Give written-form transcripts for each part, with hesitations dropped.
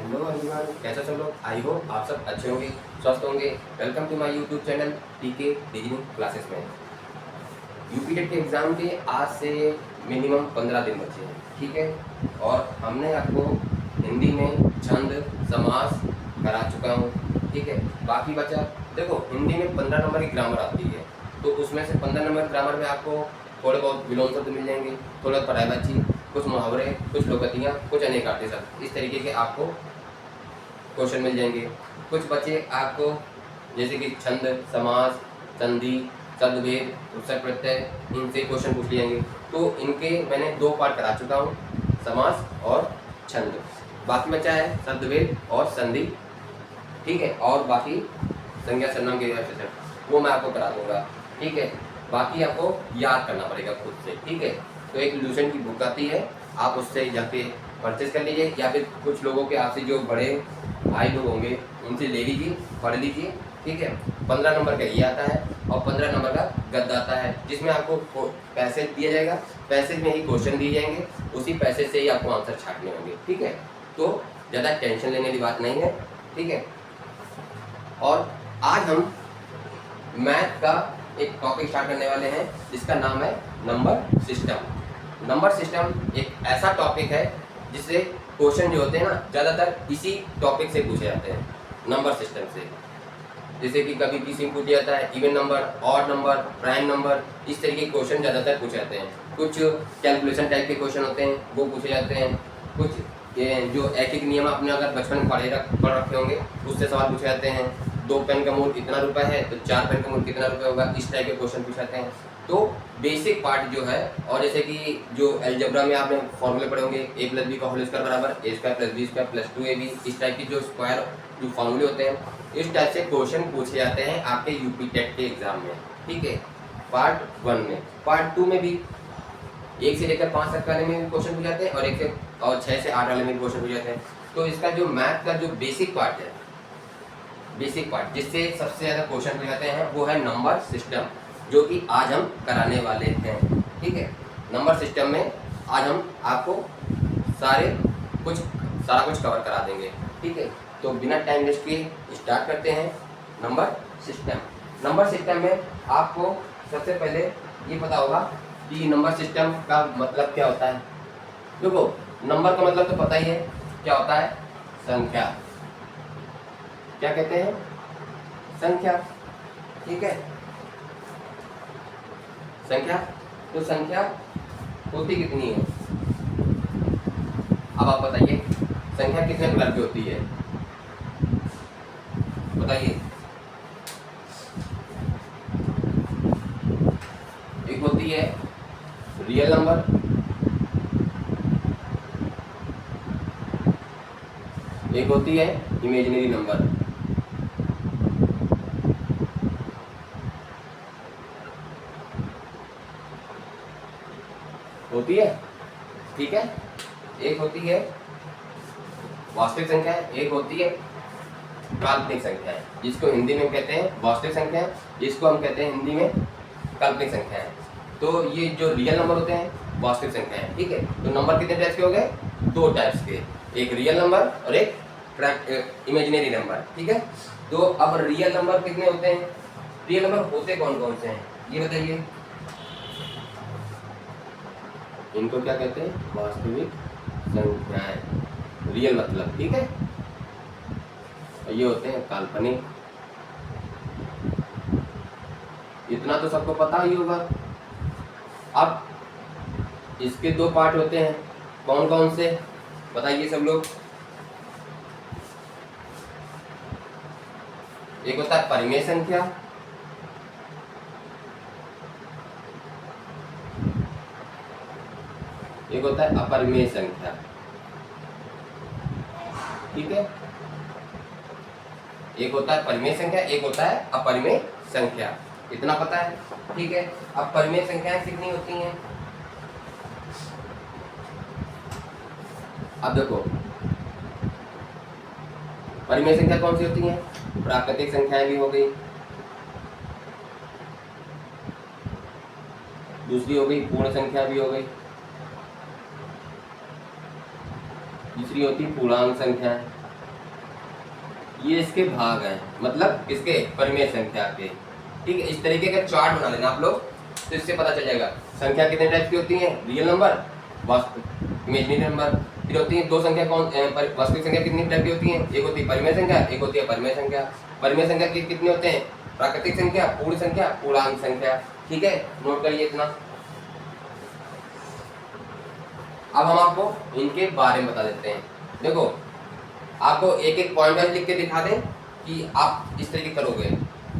Hello everyone, कैसे सब लोग। आई होप आप सब अच्छे होंगे, स्वस्थ होंगे। Welcome to my YouTube channel TK reasoning classes में। यूपी टेट के एग्ज़ाम के आज से मिनिमम 15 दिन बचे हैं, ठीक है। और हमने आपको हिंदी में छंद समास करा चुका हूँ, ठीक है। बाकी बचा, देखो हिंदी में 15 नंबर की ग्रामर आती है, तो उसमें से 15 नंबर ग्रामर में आपको थोड़े बहुत विलोम शब्द मिल जाएंगे, थोड़ा पर्यायवाची, कुछ मुहावरे, कुछ लोकतियाँ, कुछ अनेकार्थी शब्द, इस तरीके के आपको क्वेश्चन मिल जाएंगे। कुछ बचे आपको जैसे कि छंद समास संधि शब्दभेद उपसर्ग प्रत्यय, इनसे क्वेश्चन पूछ लिए जाएंगे। तो इनके मैंने 2 पार्ट करा चुका हूँ, समास और छंद। बाकी बचा है शब्दभेद और संधि, ठीक है। और बाकी संज्ञा सर्वनाम के वो मैं आपको करा दूंगा, ठीक है। बाकी आपको याद करना पड़ेगा खुद से, ठीक है। तो एक ल्यूशन की बुक आती है, आप उससे जाके परचेज कर लीजिए, या फिर कुछ लोगों के आपसे जो बड़े भाई लोग होंगे उनसे ले लीजिए, पढ़ लीजिए, ठीक है। 15 नंबर का ये आता है और 15 नंबर का गद्दा आता है, जिसमें आपको पैसेज दिया जाएगा, पैसेज में ही क्वेश्चन दिए जाएंगे, उसी पैसेज से ही आपको आंसर छाटने होंगे, ठीक है। तो ज़्यादा टेंशन लेने की बात नहीं है, ठीक है। और आज हम मैथ का एक टॉपिक स्टार्ट करने वाले हैं, जिसका नाम है नंबर सिस्टम। नंबर सिस्टम एक ऐसा टॉपिक है जिससे क्वेश्चन जो होते हैं ना, ज़्यादातर इसी टॉपिक से पूछे जाते हैं, नंबर सिस्टम से। जैसे कि कभी किसी में पूछा जाता है even number, odd number, prime number, इस तरीके के क्वेश्चन ज़्यादातर पूछे जाते हैं। कुछ कैलकुलेशन टाइप के क्वेश्चन होते हैं, वो पूछे जाते हैं। कुछ जो एक एक नियम आपने अगर बचपन में पढ़ रखे होंगे, उससे सवाल पूछे जाते हैं। 2 पेन का मूल इतना रुपए है, तो 4 पेन का मूल कितना रुपए होगा, इस टाइप के क्वेश्चन पूछे जाते हैं। तो बेसिक पार्ट जो है, और जैसे कि जो अलजेब्रा में आपने फॉर्मूले पढ़े होंगे, a + b का होल स्क्वायर बराबर a² + b² + 2ab, इस टाइप की जो स्क्वायर जो फॉर्मूले होते हैं, इस टाइप से क्वेश्चन पूछे जाते हैं आपके यूपी टेट के एग्जाम में, ठीक है। पार्ट 1 में। पार्ट 2 में भी 1 से लेकर 5 तक वाले में भी क्वेश्चन पूछ जाते हैं, और 6 से 8 वाले में भी क्वेश्चन पूछ जाते हैं। तो इसका जो मैथ का जो बेसिक पार्ट है, बेसिक पार्ट जिससे सबसे ज़्यादा क्वेश्चन पूछ जाते हैं, वो है नंबर सिस्टम, जो कि आज हम कराने वाले हैं, ठीक है। नंबर सिस्टम में आज हम आपको सारा कुछ कवर करा देंगे, ठीक है। तो बिना टाइम वेस्ट किए स्टार्ट करते हैं नंबर सिस्टम। नंबर सिस्टम में आपको सबसे पहले ये पता होगा कि नंबर सिस्टम का मतलब क्या होता है। देखो, नंबर का मतलब तो पता ही है क्या होता है, संख्या। क्या कहते हैं, संख्या, ठीक है। संख्या, तो संख्या होती कितनी है, अब आप बताइए, संख्या कितने प्रकार की होती है, बताइए। एक होती है रियल नंबर, एक होती है इमेजिनरी नंबर, होती है, ठीक है। एक होती है वास्तविक संख्या, एक होती है काल्पनिक संख्या, जिसको हिंदी में कहते हैं वास्तविक संख्या, जिसको हम कहते हैं हिंदी में काल्पनिक संख्या है। तो ये जो रियल नंबर होते हैं वास्तविक संख्या है, ठीक है। तो नंबर कितने टाइप्स के हो गए, 2 टाइप्स के, एक रियल नंबर और एक इमेजिनरी नंबर, ठीक है। तो अब रियल नंबर कितने होते हैं, रियल नंबर होते कौन कौन से हैं, ये बताइए। इनको क्या कहते हैं, वास्तविक संख्याएं, रियल मतलब, ठीक है। ये होते हैं काल्पनिक। इतना तो सबको पता ही होगा। अब इसके 2 पार्ट होते हैं, कौन कौन से, बताइए सब लोग। एक होता है परिमेय संख्या, एक होता है अपरिमेय संख्या, ठीक है। एक होता है परिमेय संख्या, एक होता है अपरिमेय संख्या, इतना पता है, ठीक है। अब परिमेय संख्याएं कितनी होती हैं, अब देखो परिमेय संख्या कौन सी होती हैं, प्राकृतिक संख्याएं भी हो गई, दूसरी हो गई पूर्ण संख्या भी हो गई, तीसरी होती पूर्णांक संख्या, ये इसके भाग हैं, मतलब किसके, परिमेय संख्या के। ठीक है, इस तरीके का चार्ट बना लेना आप लोग, तो इससे पता चल जाएगा संख्या कितने टाइप की होती है, रियल नंबर, वास्तविक इमेजिनरी नंबर। फिर होती है दो संख्या, कौन वास्तविक संख्या कितनी टाइप की होती है, एक होती है परिमेय संख्या, एक होती है अपरिमेय संख्या। परिमेय संख्या कितने होते हैं, प्राकृतिक संख्या, पूर्ण संख्या, पूर्णांक संख्या। ठीक है, नोट करिए इतना। अब हम आपको इनके बारे में बता देते हैं। देखो, आपको एक एक पॉइंट वाइज लिख के दिखा दें कि आप इस तरीके करोगे,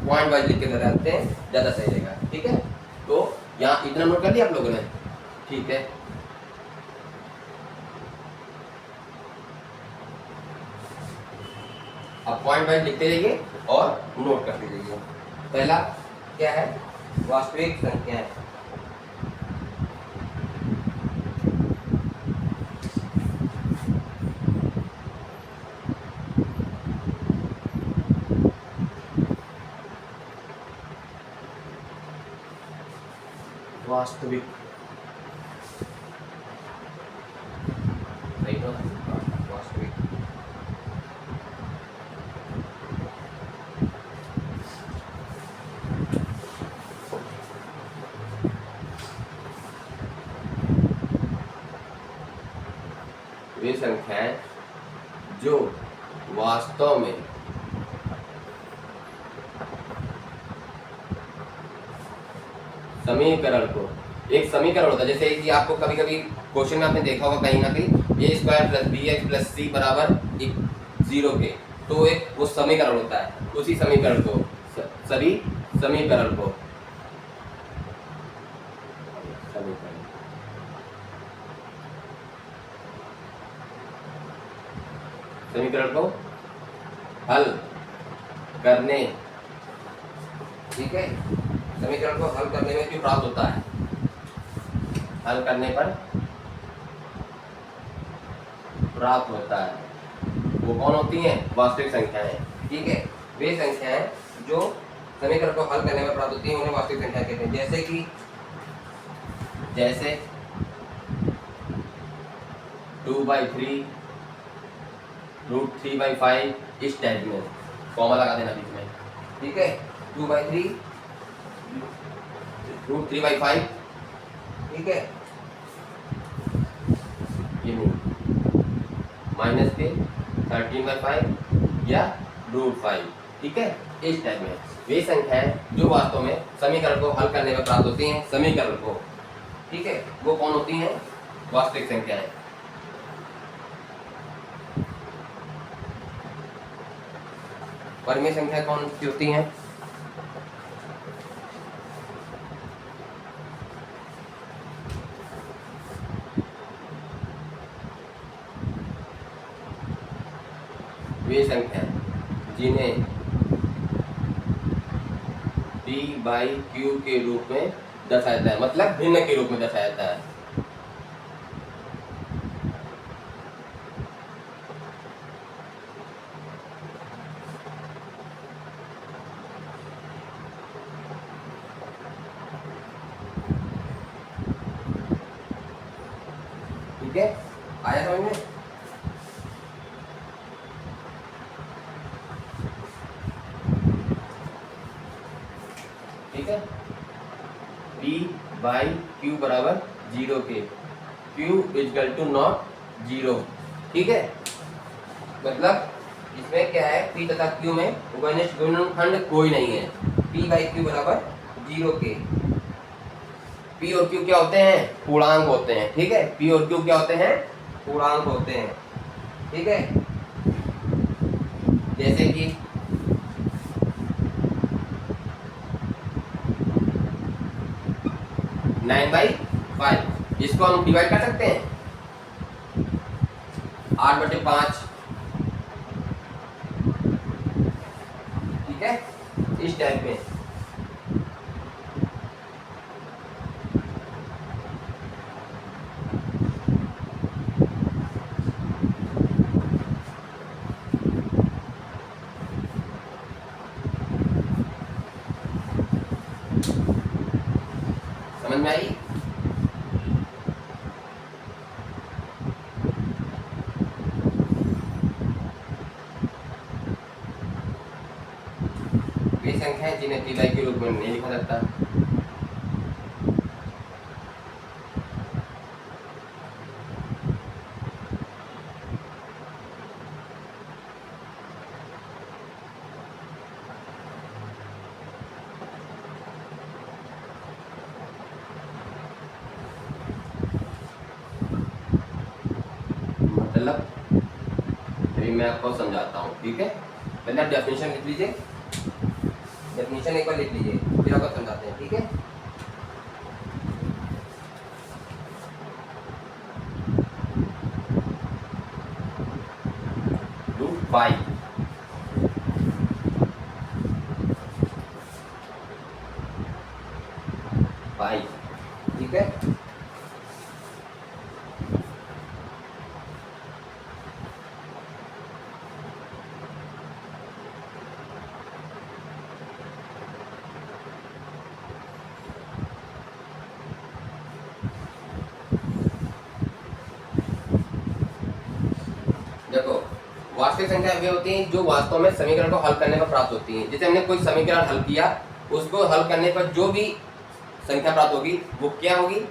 पॉइंट वाइज लिख के बताते हैं, ज़्यादा सही रहेगा। ठीक है, तो यहाँ इतना नोट कर लिया आप लोगों ने। ठीक है, अब पॉइंट वाइज लिखते जाइए और नोट करते जाइए। पहला क्या है, वास्तविक संख्याएं। वास्तविक, सही तो, वास्तविक। वे संख्याएं जो वास्तव में समीकरण को, एक समीकरण होता है, जैसे कि आपको कभी कभी क्वेश्चन में आपने देखा होगा कहीं ना कहीं, a square plus b x plus c बराबर 0 के, तो एक वो समीकरण होता है, उसी समीकरण को, सभी समीकरण को, समीकरण को हल करने, ठीक है, समीकरण को हल करने में जो प्राप्त होता है, हल करने पर प्राप्त होता है, वो कौन होती हैं, वास्तविक संख्याएं। ठीक है, वे संख्याएं जो समीकरण को हल करने में प्राप्त होती हैं उन्हें वास्तविक संख्या कहते हैं। जैसे कि, जैसे 2/3 √3/5, इस टाइप में कॉमा लगा देना बीच में। ठीक है, 2/3 √3/5, ठीक है, ये माइनस के 13/5 या √5। ठीक है, इस टाइप में वे संख्याएं जो वास्तव में समीकरण को हल करने में प्राप्त होती हैं, समीकरण को, ठीक है, वो कौन होती हैं, वास्तविक संख्याएं। परिमेय संख्या कौन सी होती हैं, वे संख्या जिन्हें p/q के रूप में दर्शाया जाता है, मतलब भिन्न के रूप में दर्शाया जाता है। ठीक है, आया समझ में। ठीक है, p/q बराबर 0 के, q = नॉट 0। ठीक है, मतलब इसमें क्या है, p तथा q में उभयनिष्ठ गुणनखंड कोई नहीं है। p/q बराबर 0 के। p और q क्या होते हैं, पूर्णांक होते हैं। ठीक है, p और q क्या होते हैं, पूर्णांक होते हैं। ठीक है, जैसे कि 9/5, इसको हम डिवाइड कर सकते हैं 8/5। ठीक है, इस टाइप में। समझ में आई। ऐसी संख्या है जिन्हें पी बाई क्यू रूप में नहीं लिखा जाता। मतलब अभी मैं आपको समझाता हूँ, ठीक है। पहले आप डेफिनेशन लिख लीजिए, डेफिनेशन एक बार लिख लीजिए, फिर आपको समझाते हैं, ठीक है। रूट 5 ठीक है। देखो, वास्तविक संख्या वे होती हैं जो वास्तव में समीकरण को हल करने पर प्राप्त होती हैं। जैसे हमने कोई समीकरण हल किया, उसको हल करने पर जो भी संख्या प्राप्त होगी वो क्या होगी,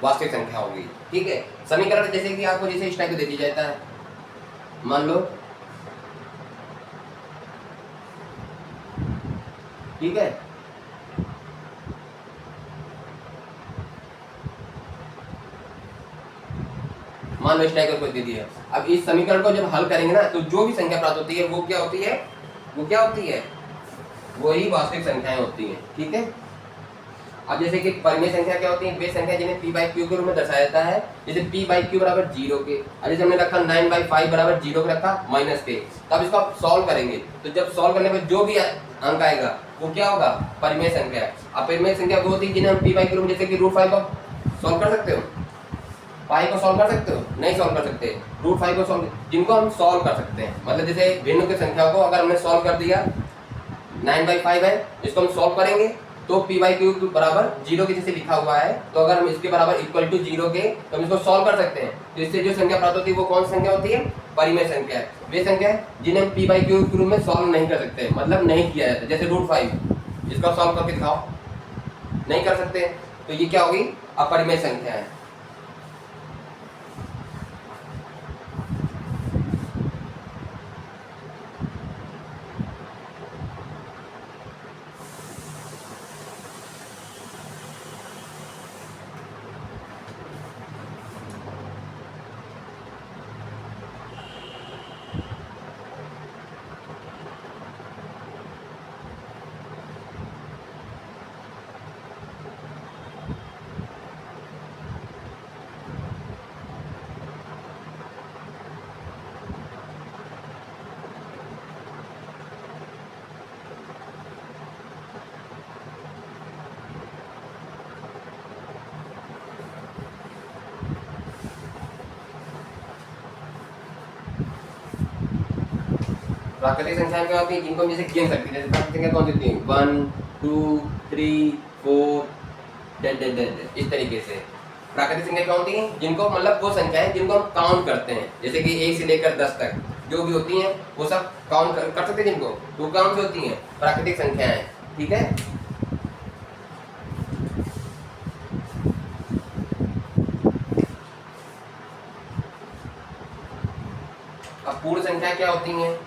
वास्तविक संख्या होगी, ठीक है। समीकरण जैसे कि आपको जैसे इस टाइप दे दिया जाता है, मान लो, ठीक है। मान लो इस टाइप का दे दिया। अब इस समीकरण को जब हल करेंगे ना, तो जो भी संख्या प्राप्त होती है वो क्या होती है, वो क्या होती है, वही वास्तविक संख्याएं होती हैं, ठीक है। अब जैसे कि परिमेय संख्या क्या होती है, वे संख्या जिन्हें p बाई क्यू के रूप में दर्शाया जाता है। जैसे p बाई क्यू बराबर 0 के, और जैसे हमने रखा 9/5 बराबर 0 के रखा माइनस के। तब इसको आप सॉल्व करेंगे, तो जब सॉल्व करने पर जो भी अंक आएगा वो क्या होगा, परिमेय संख्या। अब परिमेय संख्या वो होती है जिन्हें हम p बाई क्यू, जैसे कि √5 को सॉल्व कर सकते हो, पाई को सॉल्व कर सकते हो, नहीं सॉल्व कर सकते। √5 को सॉल्व, जिनको हम सॉल्व कर सकते हैं, मतलब जैसे भिन्न की संख्या को अगर हमने सॉल्व कर दिया, 9/5 है, इसको हम सॉल्व करेंगे तो p बाई क्यू बराबर 0 के जैसे लिखा हुआ है, तो अगर हम इसके बराबर इक्वल टू 0 के, तो हम इसको सॉल्व कर सकते हैं। तो इससे जो संख्या प्राप्त होती है वो कौन सी संख्या होती है, परिमेय संख्या है। वे संख्या है जिन्हें हम p बाई क्यू के रूप में सॉल्व नहीं कर सकते, मतलब नहीं किया जाता। जैसे √5, इसका सॉल्व करके दिखाओ, नहीं कर सकते, तो ये क्या होगी, अपरिमेय संख्या है। प्राकृतिक संख्याएं क्या होती है, जिनको हम जैसे गिन सकते हैं। जैसे प्राकृतिक संख्या कौन सी होती है, 1 2 3 4 डेड इस तरीके से। प्राकृतिक संख्या क्या होती है, जिनको मतलब वो संख्या है जिनको हम काउंट करते हैं, जैसे कि 1 से लेकर 10 तक जो भी होती हैं वो सब काउंट कर सकते हैं जिनको, तो कौन सी होती हैं, प्राकृतिक संख्याएं, ठीक है। अब पूर्ण संख्या क्या होती हैं,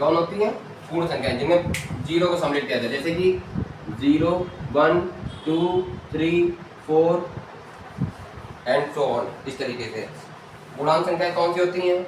कौन होती है, पूर्ण संख्याएं, जिनमें 0 को सम्मिलित किया जाता है। जैसे कि 0 1 2 3 4 एंड सो ऑन, इस तरीके से। पूर्णांक संख्याएं कौन सी होती हैं,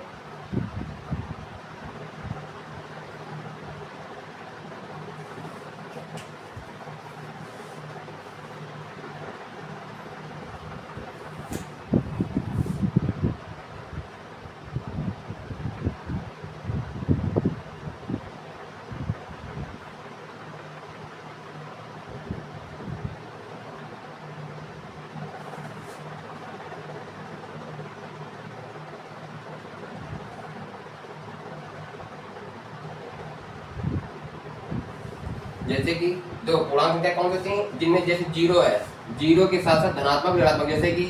जैसे कि देखो पूर्णांक संख्या कौन सी होती हैं जिनमें जैसे जीरो है, जीरो के साथ साथ धनात्मक ऋणात्मक, जैसे कि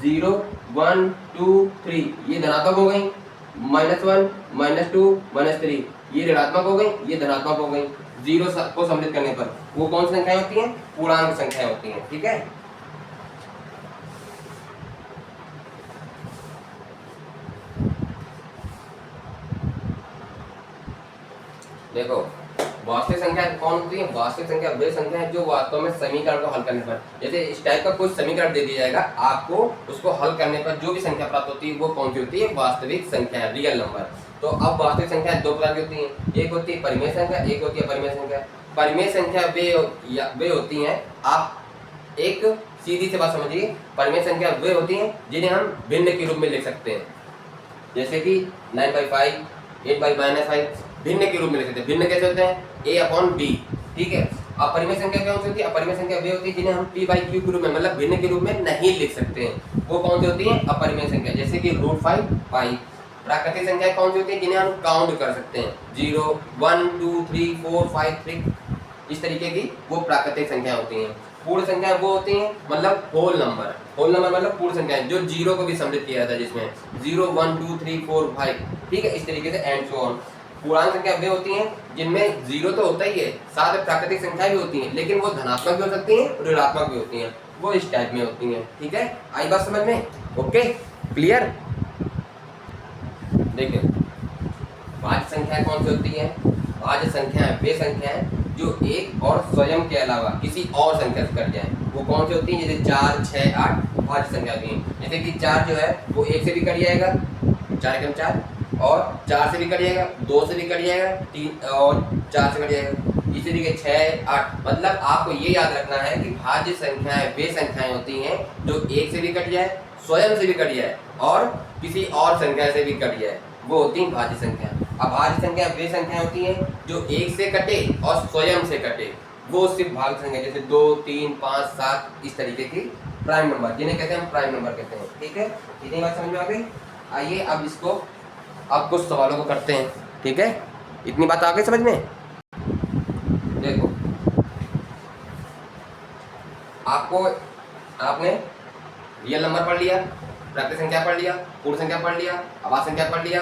0 1 2 3 ये धनात्मक हो गई, -1 -2 -3 ये ऋणात्मक हो गई, ये धनात्मक हो गई। जीरो को सम्मिलित करने पर वो कौन सी संख्याएं होती हैं? पूर्णांक संख्याएं होती हैं। ठीक है, देखो वास्तविक संख्या कौन होती है? वास्तविक संख्या वे संख्या है जो वास्तव में समीकरण को हल करने पर, जैसे इस टाइप का कोई समीकरण दे दिया जाएगा आपको, उसको हल करने पर जो भी संख्या प्राप्त होती है वो कौन सी होती है? वास्तविक संख्या है, रियल नंबर। तो अब वास्तविक संख्या दो प्रकार की होती हैं, एक होती है परिमेय संख्या, एक होती है अपरिमेय संख्या। परिमेय संख्या वे होती हैं, आप एक सीधी सी बात समझिए, परिमेय संख्या वे होती हैं जिन्हें हम भिन्न के रूप में लिख सकते हैं, जैसे कि 9/5 8/-5 भिन्न के रूप में लिख सकते हैं। भिन्न कैसे होते हैं? a/b। ठीक है, अपरिमेय संख्या क्या होती है? अपरिमेय संख्या वे होती है जिन्हें हम p/q के रूप में, मतलब भिन्न के रूप में नहीं लिख सकते हैं। वो कौन सी होती है? अपरिमेय संख्या, जैसे कि √5 पाई। प्राकृतिक संख्या कौन सी होती है? जिन्हें हम काउंट कर सकते हैं, 0 1 2 3 4 5 3 इस तरीके की वो प्राकृतिक संख्या होती हैं। पूर्ण संख्या वो होती हैं मतलब होल नंबर। होल नंबर मतलब पूर्ण संख्या जो जीरो को भी सम्मिलित किया जाता है, जिसमें 0 1 2 3 4 5। ठीक है, इस तरीके से एंड सो ऑन। पूर्णांक संख्या वे होती हैं जिनमें जीरो तो होता ही है, साथ में प्राकृतिक संख्या भी होती हैं, लेकिन वो धनात्मक भी हो सकती हैं, ऋणात्मक भी होती हैं, वो इस टाइप में होती हैं। ठीक है, आई बात समझ में? Okay, clear? देखिए भाज्य संख्या कौन सी होती है? भाज्य संख्या वे संख्या है जो एक और स्वयं के अलावा किसी और संख्या से कट जाए, वो कौन सी होती है? जैसे 4 6 8 भाज्य संख्या होती है। जैसे कि 4 जो है वो 1 से भी कट जाएगा, 4 एकम 4, और 4 से भी कट जाएगा, 2 से भी कट जाएगा, 3 और 4 से कट जाएगा। इसी तरीके 6 8, मतलब आपको ये याद रखना है कि भाज्य संख्याएं वे संख्याएं होती हैं जो 1 से भी कट जाए, स्वयं से भी कट जाए और किसी और संख्या से भी कट जाए, वो होती है भाज्य संख्या। अब भाज्य संख्या वे संख्या होती हैं जो 1 से कटे और स्वयं से कटे, वो सिर्फ भाज्य संख्या, जैसे 2 3 5 7 इस तरीके की प्राइम नंबर, जिन्हें कहते हैं हम प्राइम नंबर कहते हैं। ठीक है, इतनी बात समझ में आ गई? आइए अब इसको अब कुछ सवालों को करते हैं। ठीक है, इतनी बात आ गई समझ में? देखो आपने रियल नंबर पढ़ लिया, प्राकृतिक संख्या पढ़ लिया, पूर्ण संख्या पढ़ लिया, अभाज्य संख्या पढ़ लिया,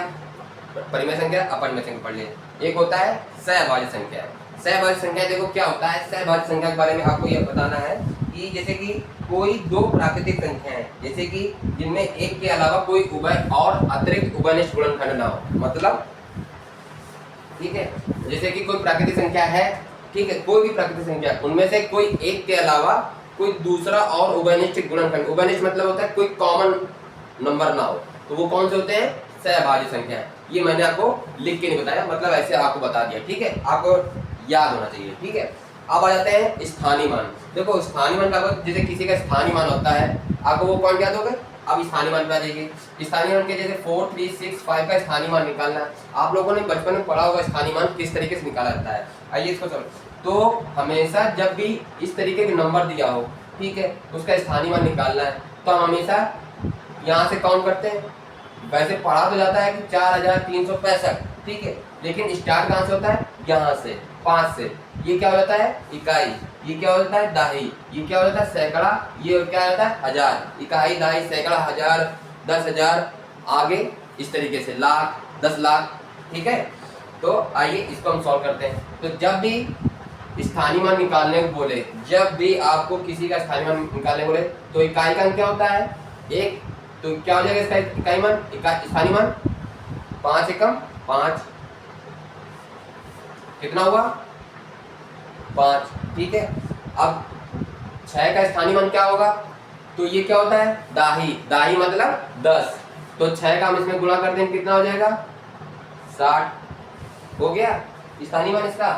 परिमेय संख्या अपरिमेय संख्या पढ़ लिया। एक होता है सहभाज्य संख्या। सहभाज्य संख्या देखो क्या होता है? सहभाज्य संख्या के बारे में आपको यह बताना है कि जैसे कि कोई दो प्राकृतिक संख्या है, जैसे कि जिनमें एक के अलावा कोई उभय और अतिरिक्त उभयनिष्ठ गुणनखंड ना हो, मतलब ठीक है, जैसे कि कोई प्राकृतिक संख्या है, ठीक है, कोई भी प्राकृतिक संख्या, उनमें से कोई एक के अलावा कोई दूसरा और उभयनिष्ठ गुणनखंड, उभयनिष्ठ मतलब होता है कोई कॉमन नंबर ना हो, तो वो कौन से होते हैं? सहभाज्य संख्या। ये मैंने आपको लिख के नहीं बताया, मतलब ऐसे आपको बता दिया। ठीक है, आपको याद होना चाहिए। ठीक है, अब आ जाते हैं स्थानीय मान। देखो स्थानीय मान का जैसे किसी का स्थानीय मान होता है, आपको वो पॉइंट याद हो गए। अब स्थानीय मान पे आ जाइए। स्थानीय मान के जैसे 4 3 6 5 का स्थानीय मान निकालना है। आप लोगों ने बचपन में पढ़ा होगा स्थानीय मान किस तरीके से निकाला जाता है। आइए इसको समझ। तो हमेशा जब भी इस तरीके के नंबर दिया हो, ठीक है, उसका स्थानीय मान निकालना है, तो हम हमेशा यहाँ से काउंट करते हैं। वैसे पढ़ा तो जाता है कि 4365, ठीक है, लेकिन स्टार्ट कहाँ से होता है? यहाँ से 5 से। ये क्या हो जाता है? इकाई। ये क्या हो जाता है? दाही। ये क्या हो जाता है? सैकड़ा। ये क्या हो जाता है? हजार। इकाई, दाही, सैकड़ा, हजार, 10,000, आगे इस तरीके से लाख, 10 लाख। ठीक है, तो आइए इसको हम सॉल्व करते हैं। तो जब भी स्थानीय मान निकालने को बोले, जब भी आपको किसी का स्थानीय मान निकालने बोले, तो इकाई का अंक क्या होता है? 1। तो क्या हो जाएगा इसका इकाई मान? स्थानीय मान 5 एकम 5, कितना हुआ? 5। ठीक है, अब 6 का स्थानीय मान क्या होगा? तो ये क्या होता है? दाही। दाही मतलब 10। तो 6 का हम इसमें गुणा कर देंगे, कितना हो जाएगा? 60 हो गया स्थानीय मान इसका।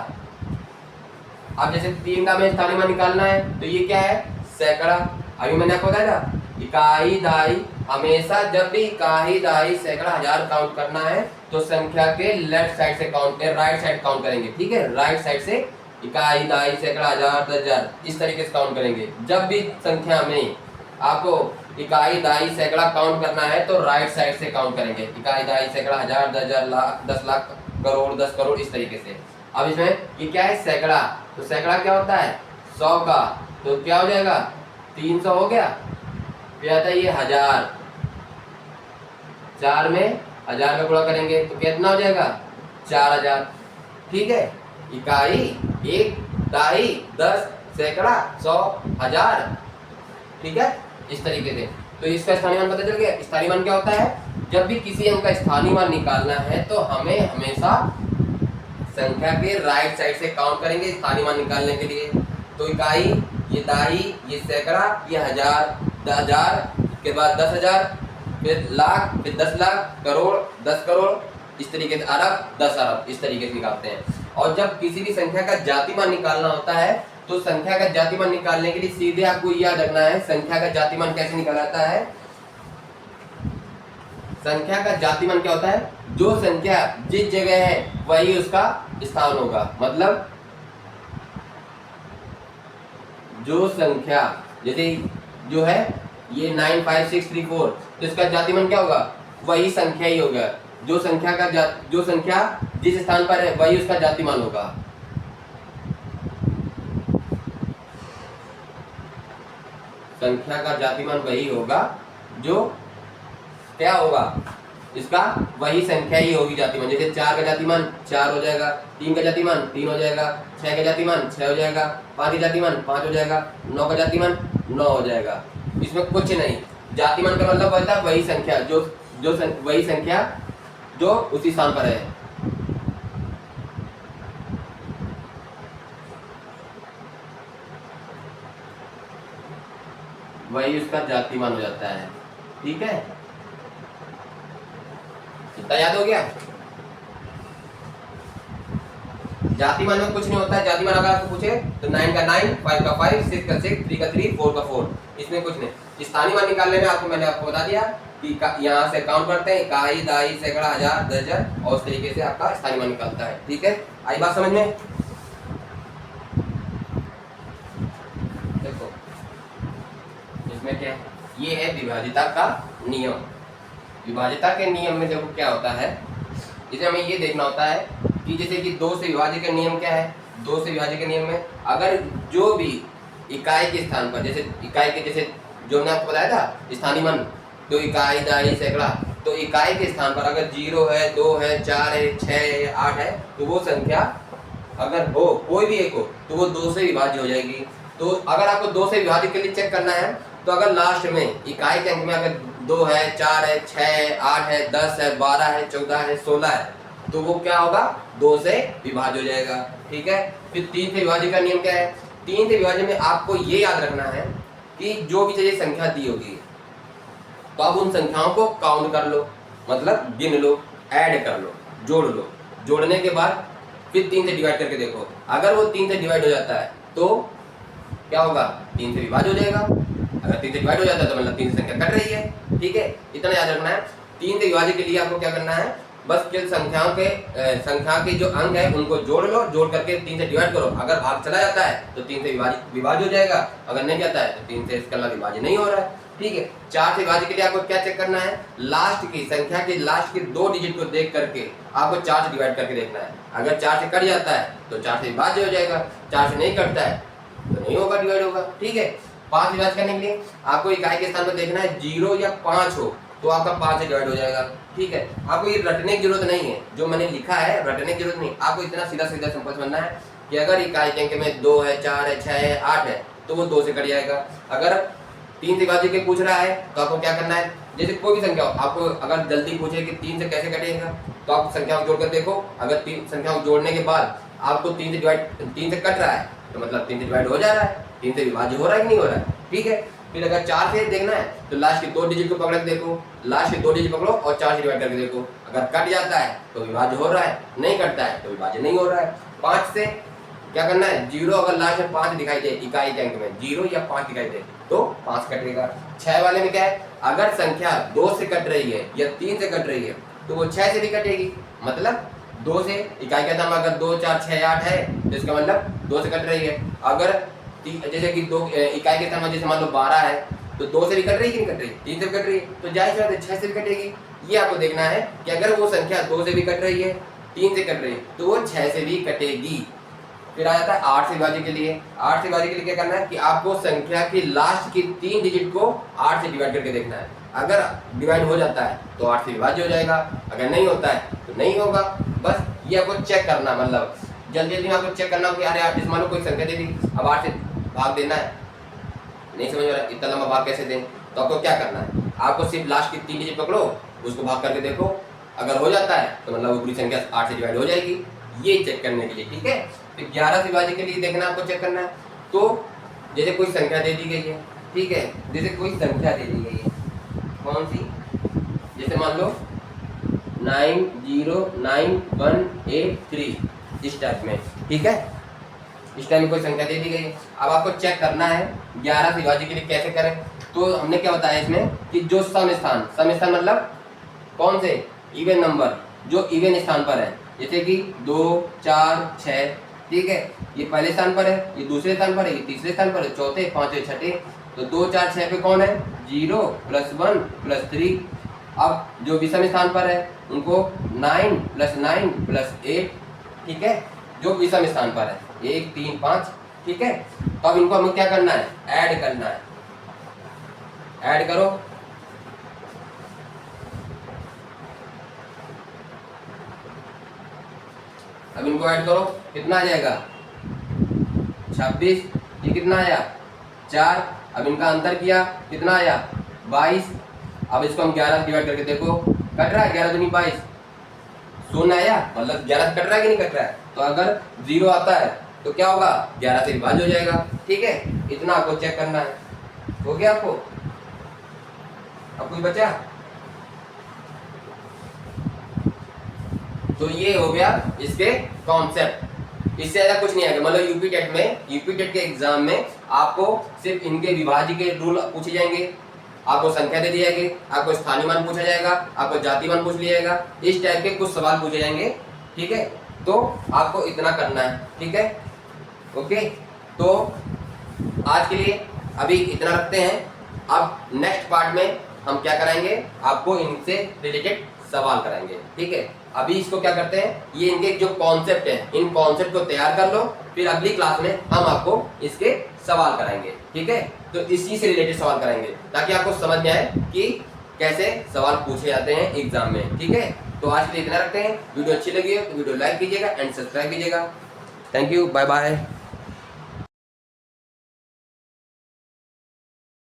अब जैसे 3 का हमें स्थानीय मान निकालना है, तो ये क्या है? सैकड़ा। अभी मैंने आपको बताया था इकाई, दाही, हमेशा जब भी इकाई, दाही, सैकड़ा, हजार काउंट करना है तो संख्या के लेफ्ट साइड से काउंट, राइट साइड काउंट करेंगे। ठीक है, राइट साइड से इकाई, दाही, सैकड़ा, हजार, 10,000 इस तरीके से काउंट करेंगे। जब भी संख्या में आपको इकाई, दाही, सैकड़ा काउंट करना है तो राइट साइड से काउंट करेंगे। इकाई, दाही, सैकड़ा, हजार, 10,000, लाख, 10 लाख, करोड़, 10 करोड़ इस तरीके से। अब इसमें ये क्या है, सैकड़ा, तो सैकड़ा क्या होता है 100 का, तो क्या हो जाएगा 300 हो गया। फिर आता है ये 1000, 4 में 1000 का गुणा करेंगे तो कितना हो जाएगा 4000। ठीक है, इकाई, एक, दाई, 10, सैकड़ा, 100, 1000। ठीक है, इस तरीके से। तो इसका स्थानीय मान पता चल गया। स्थानीय मान क्या होता है, जब भी किसी अंक का स्थानीय मान निकालना है तो हमें हमेशा संख्या के राइट साइड से काउंट करेंगे स्थानीय मान निकालने के लिए। तो इकाई, ये दाई, ये सैकड़ा, ये 1000, 1000 के बाद 10,000, फिर लाख, फिर 10 लाख, करोड़, 10 करोड़, इस तरीके से अरब, 10 अरब, इस तरीके से निकालते हैं। और जब किसी भी संख्या का जातिमान निकालना होता है तो संख्या का जातिमान निकालने के लिए सीधे आपको याद रखना है संख्या का जातिमान कैसे निकाला जाता है। संख्या का जातिमान क्या होता है, जो संख्या जिस जगह है वही उसका स्थान होगा। मतलब जो संख्या, जैसे जो है ये 95634, तो इसका जातिमान क्या होगा, वही संख्या ही होगा। जो संख्या जिस स्थान पर है वही उसका जातिमान होगा। संख्या का जातिमान वही होगा जो क्या होगा, इसका वही संख्या ही होगी जातिमान। जैसे 4 का जातिमान 4 हो जाएगा, 3 का जातिमान 3 हो जाएगा, 6 का जातिमान 6 हो जाएगा, 5 का जातिमान 5 हो जाएगा, 9 का जातिमान 9 हो जाएगा। इसमें कुछ नहीं, जातिमान का मतलब होता है वही संख्या वही संख्या जो उसी स्थान पर है। वही उसका जातिमान हो जाता है। ठीक है, इतना याद हो गया। जातिमान में कुछ नहीं होता है। जातिमान अगर आपको पूछे तो 9 का 9, 5 का 5, 6 का 6, 3 का 3, 4 का 4, इसमें कुछ नहीं। स्थानीय मान निकालने में मैंने आपको बता दिया कि यहाँ से काउंट करते हैं, इकाई, दाई, सैकड़ा, 1000, 10,000, और उस तरीके से आपका स्थानीय मान निकलता है। ठीक है, आई बात समझ में। देखो इसमें क्या, ये है विभाजिता का नियम। विभाजिता के नियम में देखो क्या होता है, इसे हमें ये देखना होता है कि जैसे कि 2 से विभाज्य का नियम क्या है। 2 से विभाज्य के नियम में अगर जो भी इकाई के स्थान पर, जैसे इकाई के, जैसे जो मैंने आपको बताया था स्थानीय मान, तो इकाई, दाई, सैकड़ा, तो इकाई के स्थान पर अगर 0 है, 2 है, 4 है, 6 है, 8 है, तो वो संख्या अगर हो, कोई भी एक हो, तो वो 2 से विभाज्य हो जाएगी। तो अगर आपको 2 से विभाज्य के लिए चेक करना है, तो अगर लास्ट में इकाई के अंक में अगर 2 है, 4 है, 6 है, 8 है, 10 है, 12 है, 14 है, 16 है, तो वो क्या होगा 2 से विभाज्य हो जाएगा। ठीक है, फिर 3 से विभाज्य का नियम क्या है। 3 से विभाज्य में आपको ये याद रखना है कि जो भी चाहिए संख्या दी होगी तो आप उन संख्याओं को काउंट कर लो, मतलब गिन लो, ऐड कर लो, जोड़ लो। जोड़ने के बाद फिर 3 से डिवाइड करके देखो, अगर वो 3 से डिवाइड हो जाता है तो क्या होगा, 3 से विभाज्य हो जाएगा। अगर 3 से डिवाइड हो जाता है तो मतलब 3 से संख्या कट रही है। ठीक है, इतना याद रखना है। 3 से विभाज्य के लिए आपको क्या करना है, बस केवल संख्या के जो अंक है उनको जोड़ लो, जोड़ करके 3 से डिवाइड करो। अगर भाग चला जाता है तो 3 से विभाज्य हो जाएगा, अगर नहीं जाता है तो 3 से इसका विभाज्य नहीं हो रहा है। ठीक है, 4 से विभाज्य के लिए आपको क्या चेक करना है, लास्ट की संख्या के लास्ट के 2 डिजिट को देख करके आपको 4 से डिवाइड करके देखना है। अगर 4 से कट जाता है तो 4 से विभाज्य हो जाएगा, 4 से नहीं कटता है तो नहीं होगा, डिवाइड होगा। ठीक है, 5 विभाज्य करने के लिए आपको इकाई के स्थान पर देखना है 0 या 5 हो तो आपका 5 से डिवाइड हो जाएगा। ठीक है, आपको ये रटने की जरूरत नहीं है, जो मैंने लिखा है रटने की जरूरत नहीं, आपको इतना सीधा सीधा सिंपल समझना है कि अगर इकाई के अंक में 2 है, 4 है, 6 है, 8 है तो वो 2 से कट जाएगा। अगर 3 से विभाज्य के पूछ रहा है तो आपको क्या करना है, जैसे कोई भी संख्या हो, आपको अगर जल्दी पूछे कि 3 से कैसे कटेगा तो आप संख्याओं को जोड़कर देखो। अगर 3 संख्याओं को जोड़ने के बाद आपको 3 से कट रहा है तो मतलब 3 से डिवाइड हो जा रहा है, 3 से विभाज्य हो रहा है कि नहीं हो रहा है। ठीक है, फिर अगर 4 से देखना है तो लास्ट के 2 डिजिट को पकड़ के देखो, लास्ट के 2 डिजिट पकड़ो और 4 से डिवाइड करके देखो। अगर कट जाता है तो विभाज्य हो रहा है, नहीं कटता है तो विभाज्य नहीं हो रहा है। 5 से क्या करना है, 0 अगर लास्ट में 5 दिखाई दे, इकाई के अंक में 0 या 5 दिखाई दे तो 5 कटेगा। 6 वाले में क्या है, अगर संख्या 2 से कट रही है या 3 से कट रही है तो वो 6 से भी कटेगी। मतलब 2 से इकाई का दाम अगर 2, 4, 6, 8 है तो इसका मतलब 2 से कट रही है। अगर जैसे कि 2 इकाई के दाम जैसे मान लो 12 है तो 2 से भी कट रही है कि नहीं कट रही, 3 से भी कट रही है तो जाहिर सी बात है 6 से भी कटेगी। ये आपको देखना है कि अगर वो संख्या 2 से भी कट रही है 3 से कट रही है तो वो 6 से भी कटेगी। फिर आ जाता है 8 से विभाज्य के लिए। 8 से विभाज्य के लिए क्या करना है कि आपको संख्या की लास्ट की 3 डिजिट को 8 से डिवाइड करके देखना है। अगर डिवाइड हो जाता है तो 8 से विभाज्य हो जाएगा, अगर नहीं होता है तो नहीं होगा। बस ये आपको चेक करना, मतलब जल्दी जल्दी में आपको चेक करना हो कि अरे यार, मान लो कोई संख्या दे दी, अब 8 से भाग देना है, नहीं समझ में आ रहा इतना लंबा भाग कैसे दें, तो आपको क्या करना है, आपको सिर्फ लास्ट की 3 डिजिट पकड़ो, उसको भाग करके देखो, अगर हो जाता है तो मतलब वो पूरी संख्या 8 से डिवाइड हो जाएगी। ये चेक करने के लिए, ठीक है। फिर 11 से विभाज्य के लिए देखना, आपको चेक करना है। तो जैसे कोई संख्या दे दी गई है, ठीक है, जैसे कोई संख्या दे दी गई है, कौन सी, जैसे मान लो 909183 इस टाइप में, ठीक है, इस टाइप में कोई संख्या दे दी गई है। अब आपको चेक करना है 11 से विभाज्य के लिए कैसे करें। तो हमने क्या बताया इसमें कि जो सम स्थान मतलब कौन से इवन नंबर जो इवन स्थान पर है, जैसे कि 2 4 6, ठीक है, ये पहले स्थान पर है, ये दूसरे स्थान पर है, ये तीसरे स्थान पर है, चौथे पांचवें छठे, तो 2 4 6 पे कौन है 0 +1 +3। अब जो विषम स्थान पर है उनको 9 + 9 + 8, ठीक है, जो विषम स्थान पर है 1 3 5, ठीक है। तो अब इनको हमें क्या करना है, ऐड करना है। ऐड करो, अब इनको ऐड करो, कितना आ जाएगा 26, ये कितना आया 4, अब इनका अंतर किया कितना आया 22। अब इसको हम 11 से डिवाइड करके देखो, कट रहा है 11 दूनी 22, 0 आया, मतलब 11 से कट रहा है कि नहीं कट रहा है। तो अगर 0 आता है तो क्या होगा 11 से विभाज्य हो जाएगा, ठीक है। इतना आपको चेक करना है। हो गया आपको, अब कुछ बचा, तो ये हो गया इसके कॉन्सेप्ट। इससे ज्यादा कुछ नहीं आएगा। मतलब यूपी टेट के एग्जाम में आपको सिर्फ इनके विभाज्य के रूल पूछे जाएंगे, आपको संख्या दे दी जाएगी, आपको स्थानीय मान पूछा जाएगा, आपको जाति मान पूछ लिया जाएगा, इस टाइप के कुछ सवाल पूछे जाएंगे, ठीक है। तो आपको इतना करना है, ठीक है, ओके। तो आज के लिए अभी इतना रखते हैं। अब नेक्स्ट पार्ट में हम क्या कराएंगे, आपको इनसे रिलेटेड सवाल कराएंगे, ठीक है। अभी इसको क्या करते हैं, ये इनके जो कॉन्सेप्ट है, इन कॉन्सेप्ट को तैयार कर लो, फिर अगली क्लास में हम आपको इसके सवाल कराएंगे, ठीक है। तो इसी से रिलेटेड सवाल कराएंगे ताकि आपको समझ में आए कि कैसे सवाल पूछे जाते हैं एग्जाम में, ठीक है। तो आज के लिए इतना रखते हैं। वीडियो अच्छी लगी हो तो वीडियो लाइक कीजिएगा एंड सब्सक्राइब कीजिएगा। Thank you, bye bye.